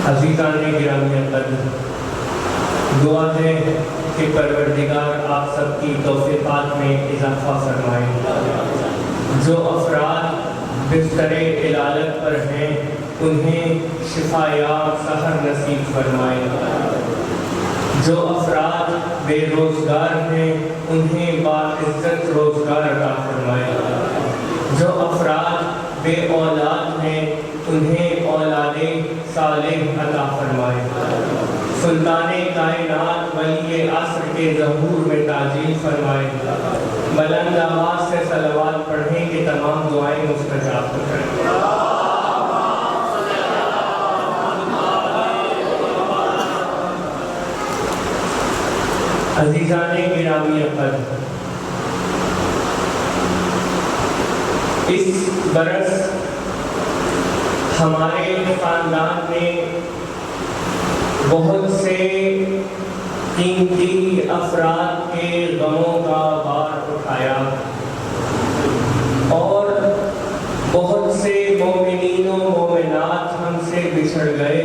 عزیزان گرامی قدر، دعا ہے کہ پروردگار آپ سب کی توفیقات میں اضافہ فرمائے۔ جو افراد بستر علالت پر ہیں انہیں شفایاب سحر نصیب فرمائے۔ جو افراد بے روزگار ہیں انہیں باعزت روزگار عطا فرمائے۔ جو افراد بے اولاد ہیں انہیں اولاد صالح عطا فرمائے۔ سلطان کائنات ولی عصر کے ظہور میں تاجیل فرمائے۔ بلند آواز سے صلوات پڑھیں کہ تمام دعائیں مستجاب کریں۔ عزیزان گرامی قدر، اس برس ہمارے خاندان نے بہت سے قیمتی افراد کے غموں کا بار اٹھایا اور بہت سے مومنین و مومنات ہم سے بچھڑ گئے،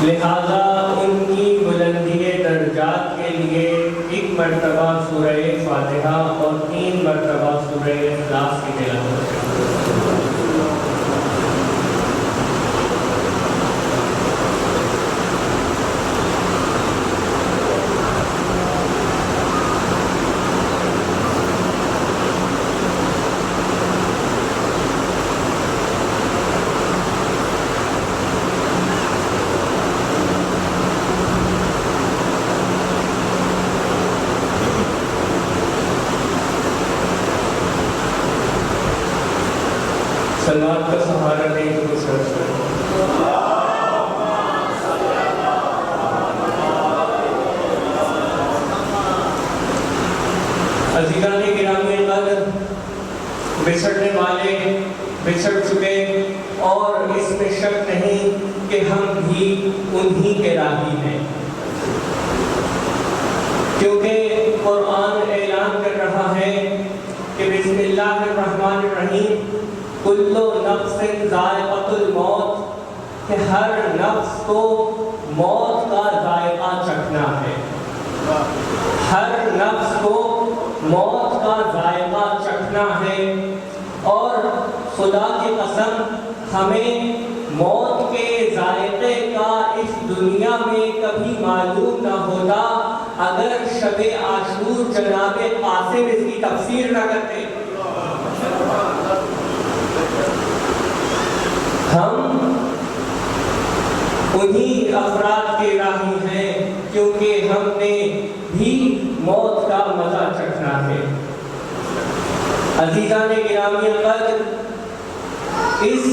لہذا ان کی بلندی درجات کے لیے ایک مرتبہ سورہ فاتحہ اور 3 مرتبہ سورہ اخلاص کی تلاوت کریں۔ سلوات کا سہارا دیں تو کچھ عرض کریں۔ عزیزان گرامی قدر، بچھڑنے والے بچھڑ چکے اور اس میں شک نہیں کہ ہم بھی انہی کے راہی ہیں، کیونکہ قرآن اعلان کر رہا ہے کہ بسم اللہ الرحمن الرحیم، کل نفس ذائقۃ الموت، کہ ہر نفس کو موت کا ذائقہ چکھنا ہے۔ ہر نفس کو موت کا ذائقہ چکھنا ہے، اور خدا کی قسم ہمیں موت کے ذائقے کا اس دنیا میں کبھی معلوم نہ ہوتا اگر شب عاشور جناب قاسم اس کی تفسیر نہ کرتے۔ ہم انہی افراد کے راہی ہیں کیونکہ ہم نے بھی موت کا مزہ چکھنا ہے۔ عزیزان گرامی قدر، اس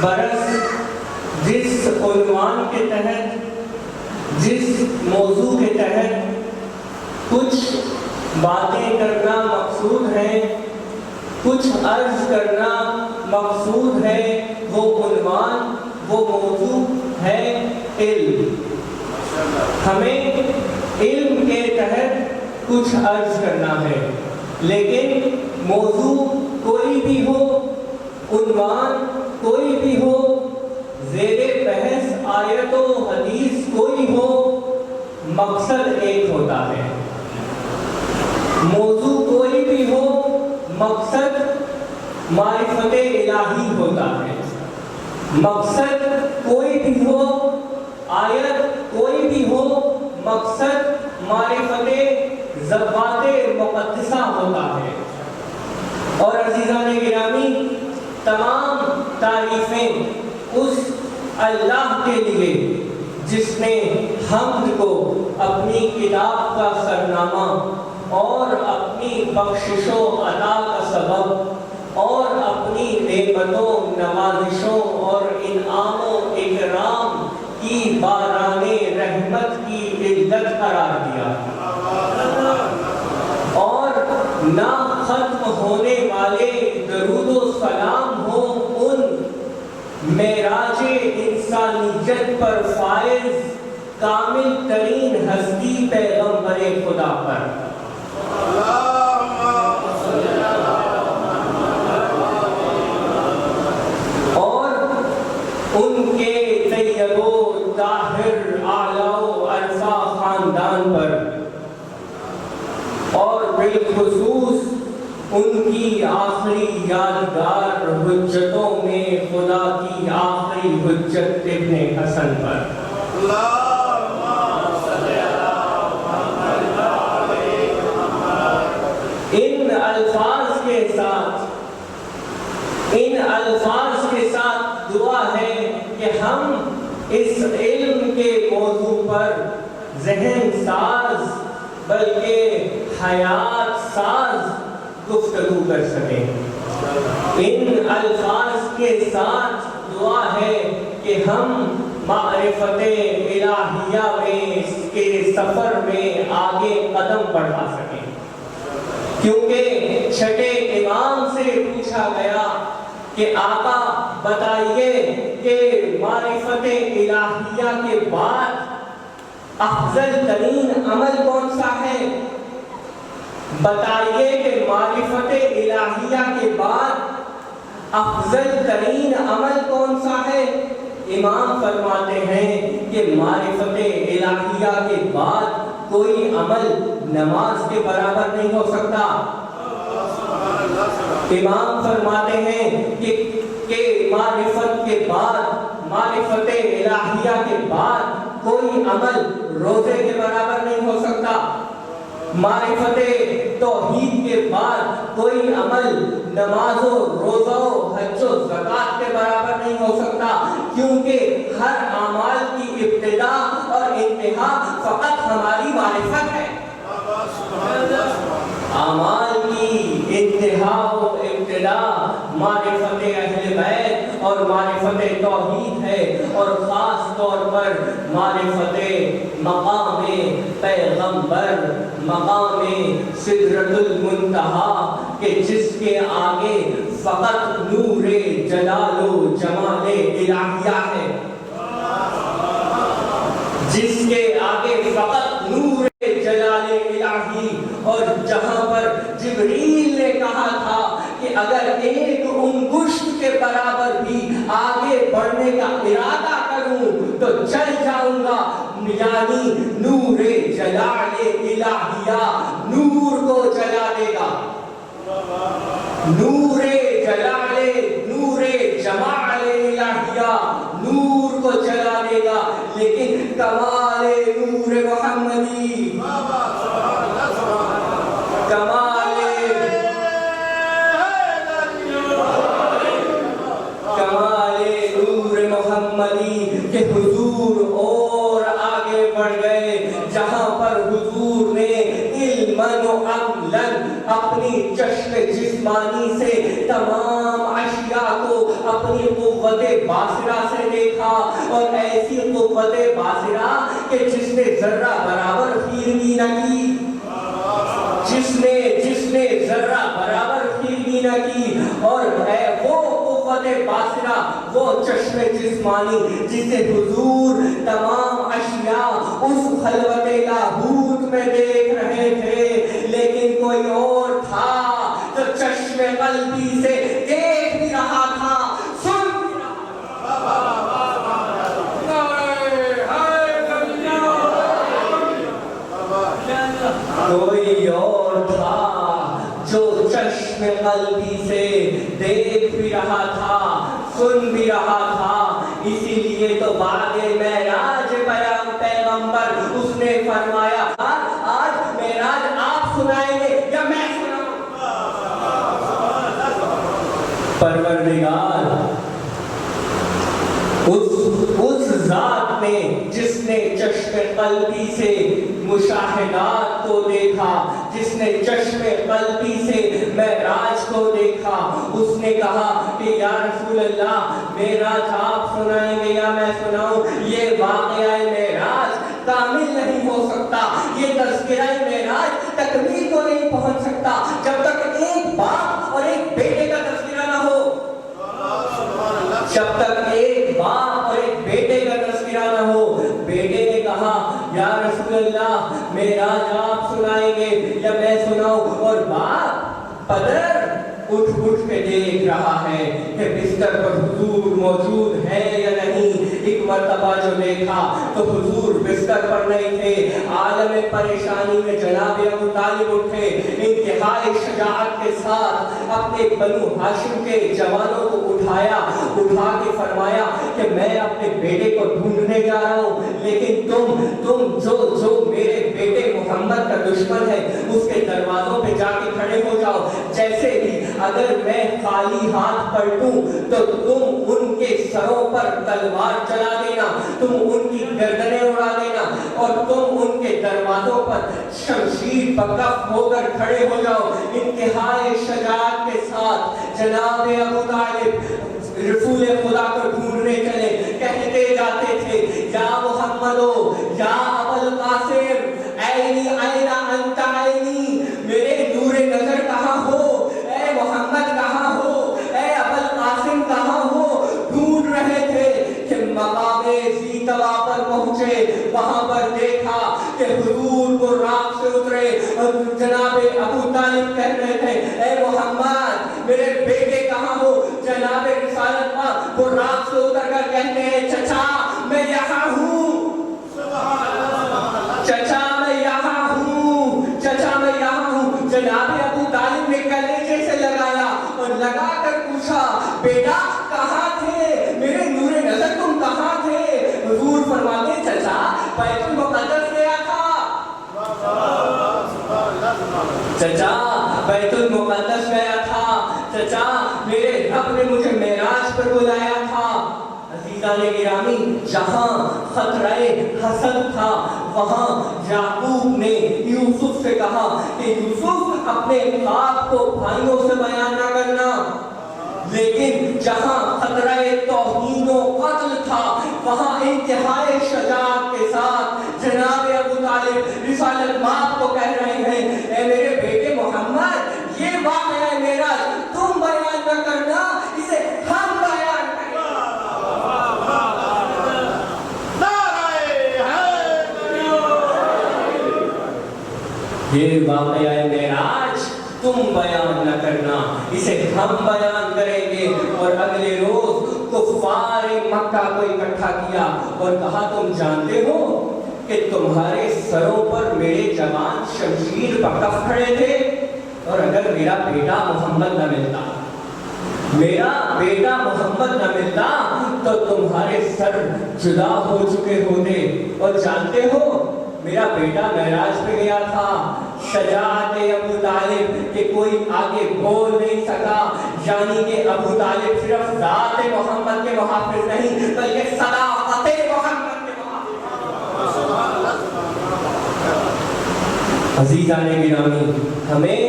برس جس عنوان کے تحت، جس موضوع کے تحت کچھ باتیں کرنا مقصود ہے، کچھ عرض کرنا مقصود ہے، وہ عنوان، وہ موضوع ہے علم۔ ہمیں علم کے تحت کچھ عرض کرنا ہے، لیکن موضوع کوئی بھی ہو، عنوان کوئی بھی ہو، زیر بحث آیت و حدیث کوئی ہو، مقصد ایک ہوتا ہے۔ موضوع کوئی بھی ہو، مقصد معرفت الہی ہوتا ہے۔ مقصد کوئی بھی ہو، آیت کوئی بھی ہو، مقصد معرفت ذوات مقدسہ ہوتا ہے۔ اور عزیزان گرامی، تمام تعریفیں اس اللہ کے لیے جس نے حمد کو اپنی کتاب کا سرنامہ اور اپنی بخشش و عطا کا سبب اور اپنی نعمتوں، نوازشوں اور انعام و اکرام کی باران رحمت کی علت قرار دیا، اور نہ ختم ہونے والے درود و سلام ہو ان معراج انسانیت پر فائز کامل ترین ہستی پیغمبر خدا پر۔ اور ان کے طیب و طاہر اعلیٰ و عرفہ خاندان پر، اور بالخصوص ان کی آخری یادگار حجتوں میں خدا کی آخری حجت ابن حسن پر۔ ان الفاظ کے ساتھ دعا ہے کہ ہم اس علم کے موضوع پر ذہن ساز بلکہ حیات ساز گفتگو کر سکیں۔ ان الفاظ کے ساتھ دعا ہے کہ ہم معرفت الہیہ میں کے سفر میں آگے قدم بڑھا سکیں، کیونکہ چھٹے امام سے پوچھا گیا کہ آقا بتائیے کہ معرفت الہیہ کے بعد افضل ترین عمل کون سا ہے؟ بتائیے کہ معرفت الہیہ کے بعد افضل ترین عمل کون سا ہے؟ امام فرماتے ہیں کہ معرفت الہیہ کے بعد کوئی عمل نماز کے برابر نہیں ہو سکتا۔ امام فرماتے ہیں کہ معرفت کے بعد، معرفت الہیہ کے بعد کوئی عمل روزے کے برابر نہیں ہو سکتا۔ معرفت توحید کے بعد کوئی عمل نماز و روزہ و حج و زکوٰۃ کے برابر نہیں ہو سکتا، کیونکہ ہر اعمال کی ابتدا اور انتہا فقط ہماری معرفت ہے۔ اعمال کی انتہا و ابتدا معرفت اہل بیت اور معرفت توحید ہے، اور خاص طور پر معرفت مقام پیغمبر، مقام سدرۃ المنتہا، کہ جس کے آگے فقط نور جلال و جمال الہیہ ہے، جس کے آگے فقط نور جلال الہی، اور جہاں پر جبریل نے کہا تھا کہ اگر ایک انگشت کے برابر بھی آگے بڑھنے کا ارادہ کروں تو چل جاؤں گا، یعنی نور جلال الہیہ نور کو جلا دے گا، نور جلال، نور جمال الہیہ نور کو جلا دے گا، لیکن کمال نور محمدی، کمال نور محمدی کہ حضور اور آگے بڑھ گئے، جہاں پر حضور نے علماً و عملاً اپنی چشم جسمانی سے تمام اشیاء کو اپنی قوت باصرہ سے دیکھا، اور ایسی قوت باصرہ کہ جس نے ذرہ برابر خیرگی نہ کی، جس نے ذرہ برابر خیرگی نہ کی، اور ہے وہ قوت باصرہ، وہ چشم جسمانی جسے حضور تمام اشیاء اس خلوت لاہوت میں دیکھ رہے تھے، لیکن کوئی اور تھا جو چشم قلبی سے دیکھ بھی رہا تھا، سن بھی رہا تھا، کوئی اور تھا جو چشم قلبی سے دیکھ بھی رہا تھا، سن بھی رہا تھا۔ اسی لیے تو بعد معراج پیغمبر اس نے فرمایا آج معراج آپ سنائیں گے یا میں سناؤں؟ پروردگار اس ذات نے جس نے چشم قلبی سے مشاہدات کو دیکھا، جس نے چشم قلبی سے معراج کو دیکھا، اس نے کہا کہ یا رسول اللہ معراج آپ سنائیں گے یا میں سناؤں؟ یہ واقعہ معراج کامل نہیں ہو سکتا، یہ تذکرہ معراج تکمیل کو نہیں پہنچ سکتا جب تک ایک باپ اور ایک بیٹے کا تذکرہ نہ ہو، جب تک ایک باپ اور ایک بیٹے کا تذکرہ نہ ہو۔ بیٹے نے کہا یا رسول اللہ معراج آپ سنائیں گے یا میں سناؤں؟ اور باپ پدر اٹھ کے دیکھ رہا ہے کہ بستر پر حضور موجود ہے یا نہیں۔ ایک مرتبہ جو دیکھا تو حضور بستر پر نہیں تھے، عالم پریشانی میں جناب ابو طالب اٹھے، انتہائی شجاعت کے ساتھ اپنے بنو ہاشم کے جوانوں کو اٹھا کے فرمایا کہ میں اپنے بیٹے کو ڈھونڈنے جا رہا ہوں، لیکن تم جو میرے بیٹے محمد کا دشمن ہے اس کے دروازوں پہ جا کے کھڑے ہو جاؤ، جیسے ہی اگر میں خالی ہاتھ پلٹوں تو تم ان کے سروں پر تلوار چلا دینا، تم ان کی گردنیں اڑا دینا، اور تم ان کے دروازوں پر شمشیر بکف ہو کر کھڑے ہو جاؤ۔ انتہائی شجاعت کے ساتھ جناب ابو طالب رسول خدا کو ڈھونڈنے چلے، کہتے جاتے تھے یا محمدو یا ابو القاسم عینی این انت عینی، میرے نور نظر کہاں ہو، اے محمد کہاں ہو، اے ابو القاسم کہاں ہو۔ ڈھونڈ رہے تھے کہ مقام زیتوا پر پہنچے، وہاں پر دیکھا کہ حضور کو راہ سے اترے، اور جناب ابو طالب کہہ رہے تھے اے محمد میرے بیٹے کہاں ہو؟ جناب رسالت پاک وہ راہ سے اتر کر کہتے ہیں چچا میں یہاں ہوں، چچا میں یہاں ہوں، چچا میں یہاں ہوں۔ جناب ابو طالب نے کلیجے سے لگایا اور لگا کر پوچھا بیٹا کہاں تھے، میرے نور نظر تم کہاں تھے؟ حضور فرماتے چچا بیت المقدس گیا تھا، چچا بیت المقدس گیا تھا، چچا میرے رب نے مجھے معراج پر بلایا تھا۔ عزیزان گرامی، جہاں خطرہ حسد تھا وہاں یعقوب نے یوسف سے کہا کہ یوسف اپنے خواب کو بھائیوں سے بیان نہ کرنا، لیکن جہاں خطرہ توہین و قتل تھا وہاں انتہائی شجاعت کے ساتھ جناب ابو طالب رسالت ماں کو کہہ رہے ہیں اے میرے بیٹے محمد یہ واقعہ میرا تم بیان نہ کرنا، اسے ہم بیان کریں۔ یہ واقعہ معراج تم بیان نہ کرنا، اسے ہم بیان کریں گے۔ اور اگلے روز کفار مکہ کو اکٹھا کیا اور کہا تم جانتے ہو کہ تمہارے سروں پر میرے جوان شمشیر بکف کھڑے تھے، اور اگر میرا بیٹا محمد نہ ملتا، میرا بیٹا محمد نہ ملتا تو تمہارے سر جدا ہو چکے ہوتے۔ اور جانتے ہو میرا بیٹا معراج پہ گیا تھا، شجاعت ابو طالب کہ کوئی آگے بول نہیں سکا، یعنی کہ ابو طالب صرف ذات محمد کے محافظ نہیں بلکہ صداقت محمد کے محافظ۔ عزیزان گرامی، ہمیں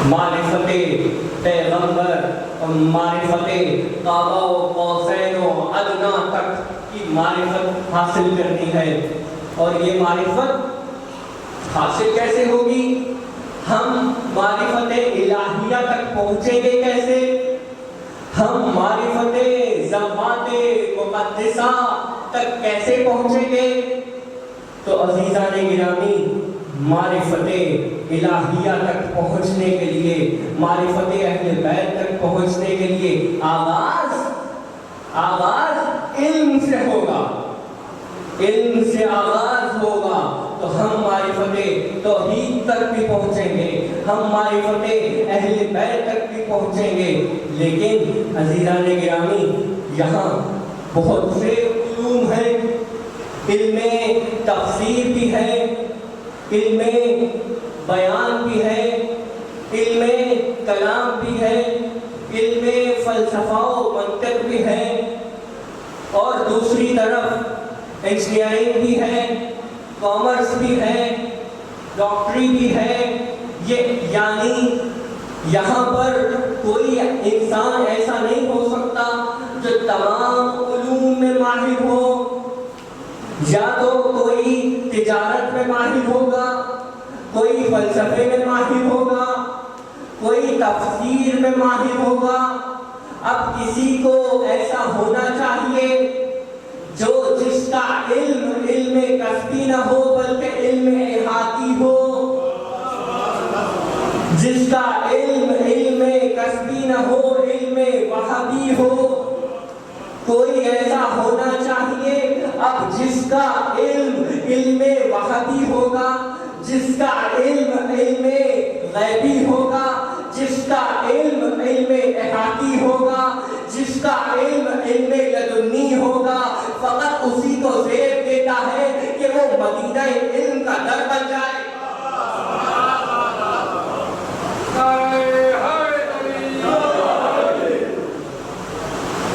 معرفت پیغمبر، معرفت قاب قوسین و ادنیٰ تک کی معرفت حاصل کرنی ہے۔ اور یہ معرفت حاصل کیسے ہوگی؟ ہم معرفت الہیہ تک پہنچیں گے کیسے؟ ہم معرفت ذوات مقدسہ تک کیسے پہنچیں گے؟ تو عزیزان گرامی، معرفت الہیہ تک پہنچنے کے لیے، معرفت اہل بیت تک پہنچنے کے لیے آغاز علم سے ہوگا، علم سے آغاز ہوگا تو ہم معرفت توحید تک بھی پہنچیں گے، ہم معرفت اہل بیت تک بھی پہنچیں گے۔ لیکن عزیزان گرامی، یہاں بہت سے علوم ہیں، علم تفسیر بھی ہے، علم بیان بھی ہے، علم کلام بھی ہے، علم فلسفہ و منطق بھی ہے، اور دوسری طرف انجینئرنگ بھی ہے، کامرس بھی ہے، ڈاکٹری بھی ہے۔ یعنی یہاں پر کوئی انسان ایسا نہیں ہو سکتا جو تمام علوم میں ماہر ہو، یا تو کوئی تجارت میں ماہر ہوگا، کوئی فلسفے میں ماہر ہوگا، کوئی تفسیر میں ماہر ہوگا۔ اب کسی کو ایسا ہونا چاہیے جو جس کا علم کسبی نہ ہو بلکہ علم احاطی ہو، جس کا علم کسبی نہ ہو، علم وہابی ہو۔ کوئی ایسا ہونا چاہیے اب جس کا علم وہابی ہوگا، جس کا علم غیبی ہوگا، جس کا علم احاطی ہوگا، جس کا علم لدنی ہوگا، فقط اسی کو زیب دیتا ہے کہ وہ مدینہ علم کا در بن جائے۔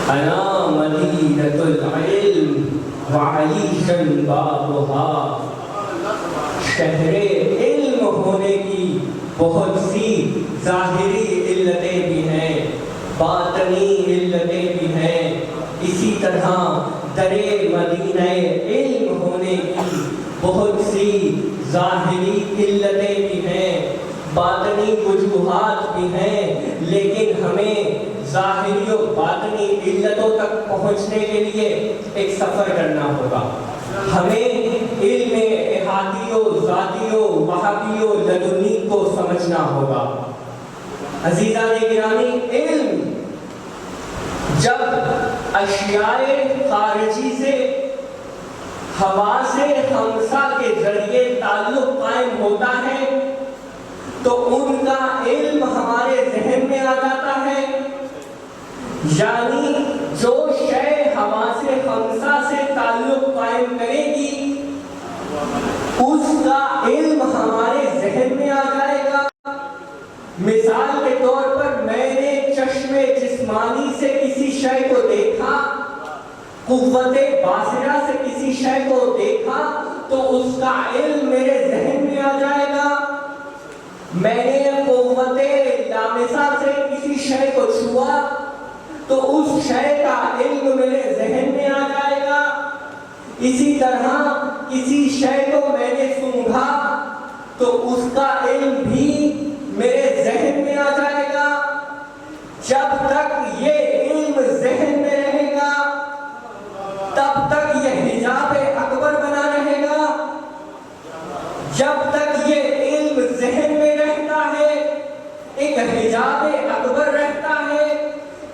انا مدینۃ العلم وعلی بابها، شہر علم ہونے کی بہت سی ظاہری علتیں بھی ہیں، باطنی علتیں بھی ہیں۔ اسی طرح در مدینہ علم ہونے کی بہت سی ظاہری علتیں بھی ہیں، باطنی وجوہات بھی ہیں۔ لیکن ہمیں ظاہری و باطنی علتوں تک پہنچنے کے لیے ایک سفر کرنا ہوگا۔ ہمیں علم احاطی و ذاتی و وہابی و لدنی کو سمجھنا ہوگا۔ عزیزان گرامی، علم جب اشیاء خارجی سے حواس خمسہ کے ذریعے تعلق قائم ہوتا ہے تو ان کا علم ہمارے ذہن میں آ جاتا ہے۔ یعنی جو شے حواس خمسہ سے تعلق قائم کرے گی اس کا علم ہمارے ذہن میں آ جائے گا۔ مثال کے طور پر میں نے چشم جسمانی سے کسی شے کو دیکھا، قوت باصرہ سے کسی شے کو دیکھا تو اس کا علم میرے ذہن میں آ جائے گا۔ میں نے قوت لامسہ سے کسی شے کو چھوا تو اس شے کا علم میرے ذہن میں آ جائے گا۔ اسی طرح کسی شے کو میں نے سونگھا تو اس کا علم بھی میرے ذہن میں آ جائے گا۔ جب تک یہ علم ذہن میں رہے گا تب تک یہ حجاب اکبر بنا رہے گا۔ جب تک یہ علم ذہن میں رہتا ہے ایک حجاب اکبر رہتا ہے۔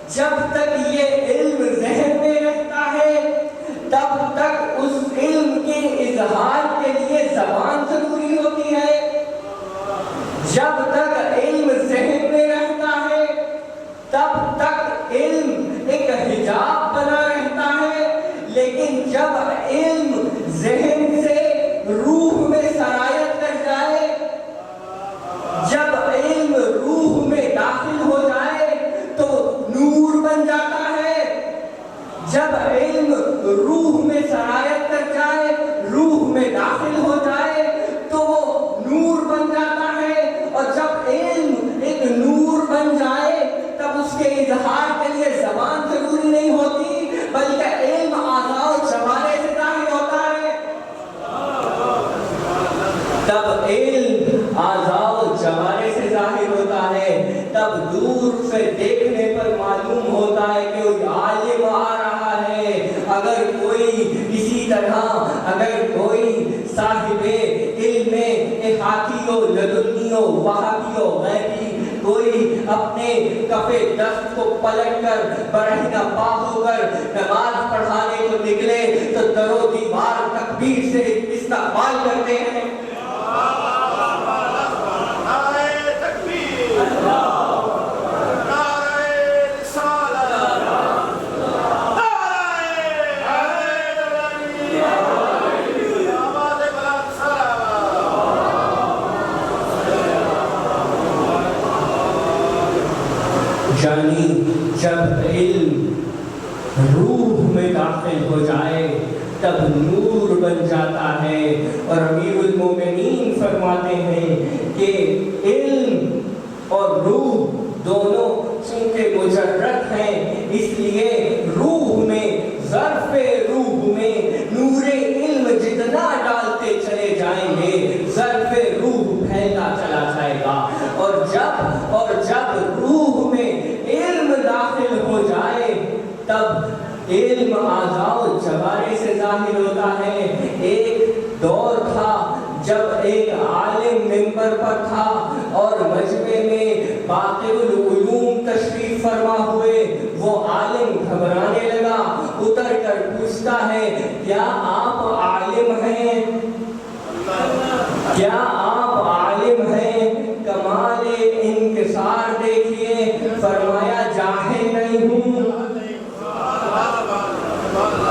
جب تک یہ علم ذہن میں رہتا ہے تب تک اس علم کے اظہار کے لیے زبان ضروری ہوتی ہے۔ جب تک علم ذہن میں رہتا ہے تب تک علم ایک حجاب بنا رہتا ہے۔ لیکن جب علم ذہن سے روح میں سرایت کر جائے، جب علم روح میں داخل ہو جائے تو نور بن جاتا ہے۔ جب علم روح میں سرایت کر جائے، روح میں داخل ہو جائے تو وہ نور بن جاتا ہے۔ اور جب علم ایک کوئی عالم آ رہا ہے، اگر کوئی اسی طرح اگر کوئی صاحب علم احاطی و لدنی و وہابی و غیبی کوئی اپنے کف دست کو پلٹ کر برہنہ پا ہو کر نماز پڑھانے کو نکلے تو در و دیوار تکبیر سے استقبال کرتے ہیں۔ یعنی جب علم روح میں داخل ہو جائے تب نور بن جاتا ہے، اور امیر المومنین فرماتے ہیں کہ علم اور روح دونوں چونکہ مجرد ہیں، اس لیے روح میں ظرف روح میں نور علم جتنا ڈالتے چلے جائیں گے ظرف روح پھیلتا چلا جائے گا، اور جب روح میں علم داخل ہو جائے تب علم اعضاء و جوارح سے ظاہر ہوتا ہے۔ ایک دور تھا جب ایک عالم منبر پر تھا اور مجمع میں باقی العلوم تشریف فرما ہوئے، وہ عالم گھبرانے لگا، اتر کر پوچھتا ہے کیا آپ عالم ہیں؟ کیا آپ عالم ہیں؟ کمال انکسار دیکھیے، فرمایا جاہل نہیں ہوں،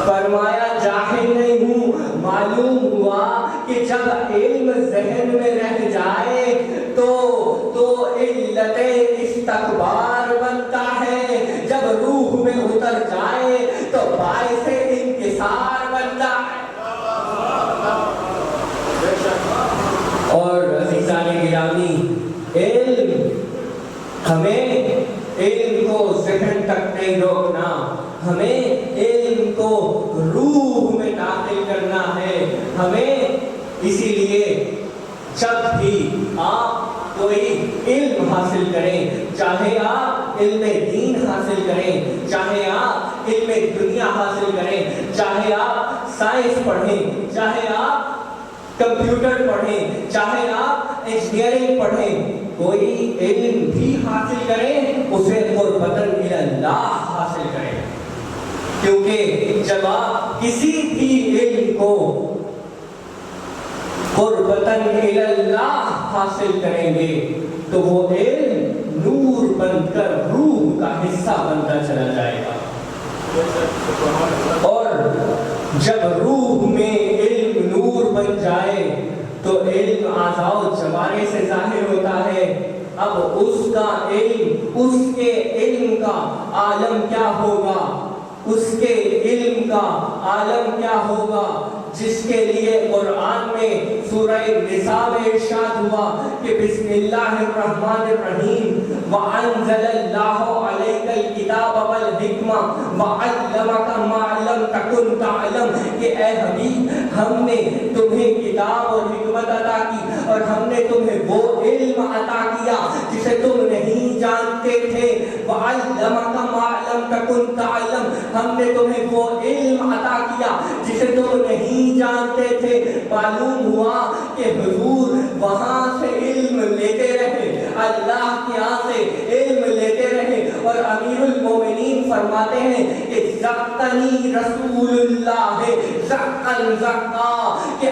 فرمایا جاہل نہیں ہوں۔ معلوم ہوا کہ جب علم ذہن میں رہ جائے تو علت استکبار بنتا ہے، جب روح میں اتر جائے تو باعث انکسار بنتا ہے۔ اور عزیزان گرامی، ہمیں علم کو ذہن تک نہیں روکنا، ہمیں علم کو روح میں داخل کرنا ہے۔ ہمیں اسی لیے جب بھی آپ کوئی علم حاصل کریں، چاہے آپ علم دین حاصل کریں، چاہے آپ علم دنیا حاصل کریں، چاہے آپ سائنس پڑھیں، چاہے آپ کمپیوٹر پڑھیں، چاہے آپ انجینئرنگ پڑھیں، کوئی علم بھی حاصل کریں اسے قربتاً الی اللہ حاصل کریں، کیونکہ جب آپ کسی بھی علم کو قربتاً الی اللہ حاصل کریں گے تو وہ علم نور بن کر روح کا حصہ بنتا چلا جائے گا، اور جب روح میں علم نور بن جائے تو علم اعضاء و جوارح سے ظاہر ہوتا ہے۔ اب اس کا علم، اس کے علم کا عالم کیا ہوگا، اس کے علم کا عالم کیا ہوگا، جس کے لیے قرآن میں سورہ نساء میں ارشاد ہوا کہ بسم اللہ الرحمن الرحیم وَأَنزَلَ اللَّهُ عَلَيْكَ الْكِتَابَ وَالْحِکْمَةَ وَعَلَّمَكَ مَا لَمْ تَكُنْ تَعْلَمُ، کہ اے حبیب ہم نے تمہیں کتاب اور حکمت عطا کی، اور ہم نے تمہیں وہ علم عطا کیا جسے تم نہیں جانتے تھے، وَعَلَّمَكَ مَا لَمْ تَكُنْ تَعْلَمُ، ہم نے تمہیں وہ علم عطا کیا جسے تم نہیں جانتے تھے۔ معلوم ہوا کہ حضور وہاں سے علم لیتے رہے، اللہ کے یہاں سے علم لیتے رہے، اور امیر المومنین فرماتے ہیں کہ زقنی رسول اللہ زقن زقا، کہ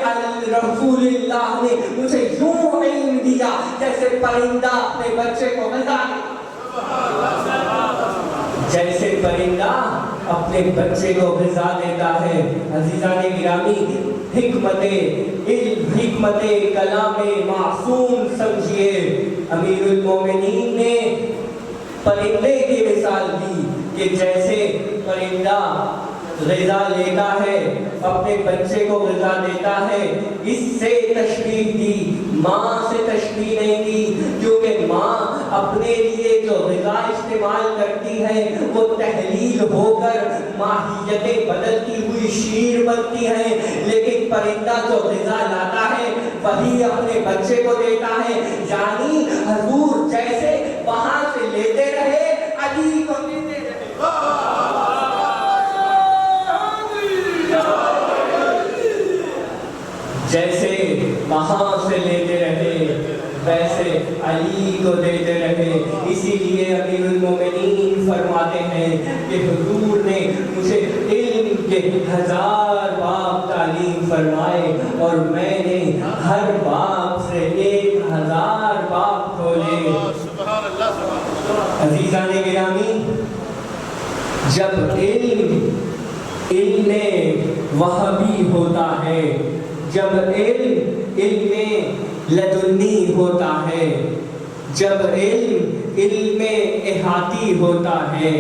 رسول اللہ نے مجھے یوں علم دیا جیسے پرندہ اپنے بچے کو غذا دیتا، جیسے پرندہ اپنے بچے کو غذا دیتا ہے۔ عزیزان گرامی، حکمت علم، حکمت کلام معصوم سمجھیے، امیر المومنین نے پرندے کی مثال دی کہ جیسے پرندہ غذا لیتا ہے، اپنے بچے کو غذا دیتا ہے، اس سے تشبیہ دی، ماں سے تشبیہ نہیں دی، کیونکہ ماں اپنے لیے جو غذا استعمال کرتی ہے وہ تحلیل ہو کر ماہیت بدلتی ہوئی شیر بنتی ہے، لیکن پرندہ جو غذا لاتا ہے وہی اپنے بچے کو دیتا ہے۔ یعنی حضور جیسے وہاں سے لیتے رہے، علی کو دیتے رہے۔ علی کو دیتے رہے. اسی لیے امیر المومنین فرماتے ہیں کہ حضور نے مجھے علم کے 1000 باب تعلیم فرمائے اور میں نے ہر باب سے 1000 باب کھولے. عزیزان گرامی، جب علم وہبی ہوتا ہے، جب علم لدنی ہوتا ہے، جب علم احاطی ہوتا ہے،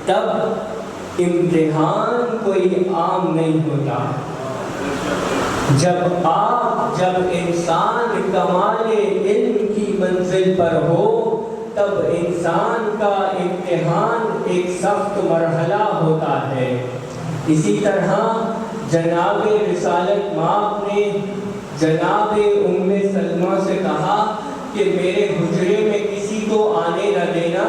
تب امتحان کوئی عام نہیں ہوتا. جب انسان کمال علم کی منزل پر ہو، تب انسان کا امتحان ایک سخت مرحلہ ہوتا ہے. اسی طرح جناب رسالت مآب نے جناب ام سلمہ سے کہا کہ میرے حجرے میں کسی کو آنے نہ دینا،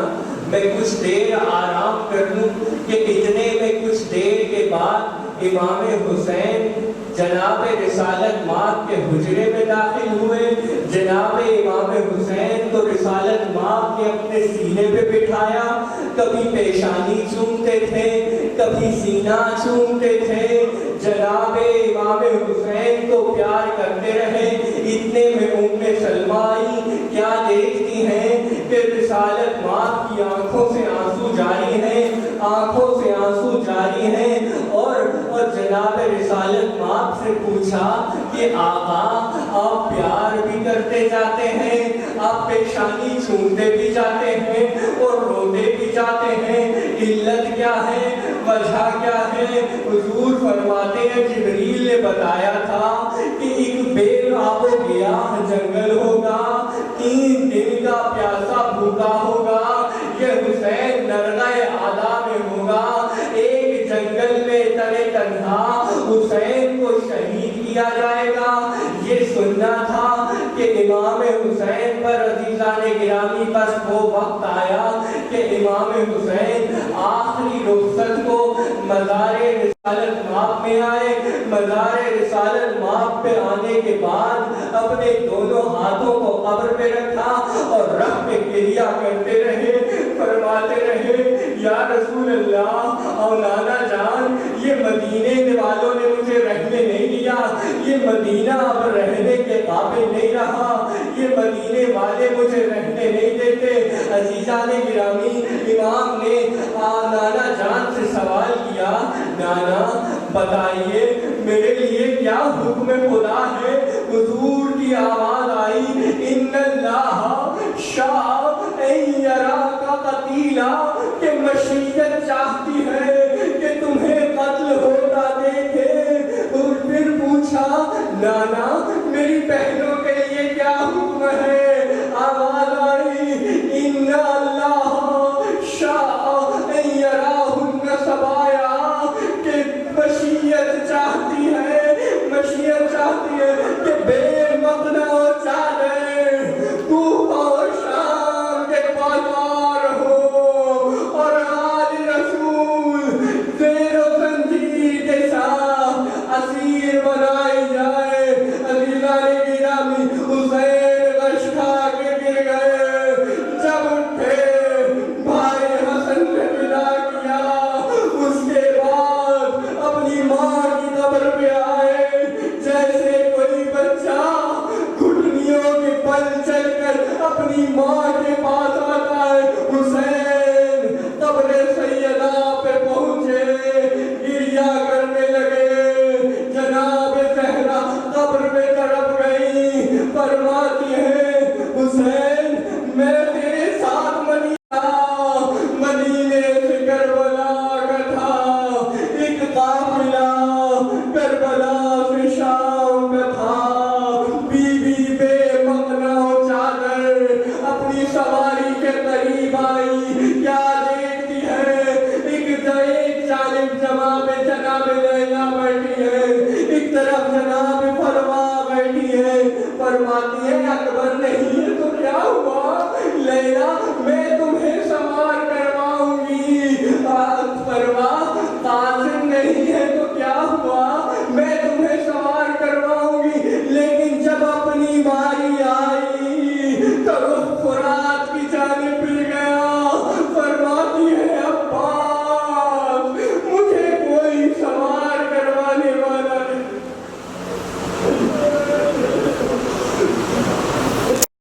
میں کچھ دیر آرام کر لوں. کہ اتنے میں کچھ دیر کے بعد امام حسین جناب رسالت مآب کے حجرے میں داخل ہوئے. جناب امام حسین کو رسالت مآب نے اپنے سینے پہ بٹھایا، کبھی پیشانی چومتے تھے، کبھی سینہ چومتے تھے. جناب امام حسین کو پیار کرتے رہے. اتنے میں ام سلمہ آئی. کیا دیکھتی ہیں کہ رسالت مآب کی آنکھوں سے آنسو جاری ہیں، آنکھوں سے آنسو جاری ہیں. اور جناب رسالت مآب سے پوچھا کہ آقا آپ پیار بھی کرتے جاتے ہیں، آپ پیشانی چھومتے بھی جاتے ہیں اور روتے بھی جاتے ہیں، علت کیا ہے، وجہ کیا ہے؟ حضور فرماتے ہیں جبریل نے بتایا تھا کہ ایک بے آب و گیاہ جنگل ہوگا، 3 دن کا پیاسا بھوکا ہوگا، یہ حسین نرغہ آدھا میں ہوگا. ایک جنگل میں تنے تنہا حسین کو شہید کیا جائے گا. یہ سننا تھا کہ امام حسین پر عزیزان گرامی بس وہ وقت آیا کہ امام حسین آخری رخصت کو مزار رسالت مآب میں آئے. مزار رسالت مآب پہ آنے کے بعد اپنے دونوں ہاتھوں کو قبر پہ رکھا اور رب پہ گریہ کرتے رہے، فرماتے رہے یا رسول اللہ اور نانا جان، یہ مدینے والوں نے مجھے رہنے نہیں دیا، یہ مدینہ اب رہنے کے قابل نہیں رہا، یہ مدینے والے مجھے رہنے نہیں دیتے. عزیزان گرامی، امام نے نانا جان سے سوال کیا، نانا بتائیے میرے لیے کیا حکم خدا ہے؟ حضور کی آواز آئی، ان اللہ شاء ان یراک قتیلا، کہ مشیت چاہتی ہے کہ تمہیں قتل ہوتا دیکھے. اور پھر پوچھا نانا میری بہنوں کے لیے کیا حکم ہے؟ آواز آئی، ان اللہ شاء ان یراہن سبایا، کہ مشیت چاہتی ہے کہ بے مقنع و چادر کوفہ و شام کے بازار ہو اور آل رسول زیر و زنجیر کے ساتھ اسیر بنائی جائے. عزیزان گرامی، حسین غش کھا کے گر گئے. جب اٹھے بھائی حسن نے ودا کیا، اس کے بعد اپنی ماں کی قبر پہ آئے. جیسے کوئی بچہ گھٹنیوں کے بل چل کر اپنی ماں کے پاس آتا ہے، حسین قبر سیدہ پہ پہنچے، گریہ کرنے لگے. جناب زہرا قبر پہ تڑپ گئی، فرماتی ہے حسین میں تیرے ساتھ مدینے سے کربلا کا تھا، ایک قافلہ کربلا سے شام کا تھا. بیوی بے مقنع و چادر اپنی سواری کے قریب آئی. کیا دیکھتی ہے؟ ایک جانب جناب لیلا بیٹھی ہے، ایک طرف جناب فروا بیٹھی ہے. فرماتی ہے اکبر نہیں ہے تو کیا ہوا؟ لیلا میں تمہیں سوار کرواؤں گی. فروا قاسم نہیں ہے تو کیا ہوا؟ میں تمہیں سوار کرواؤں گی. لیکن جب اپنی باری آئی تو جانب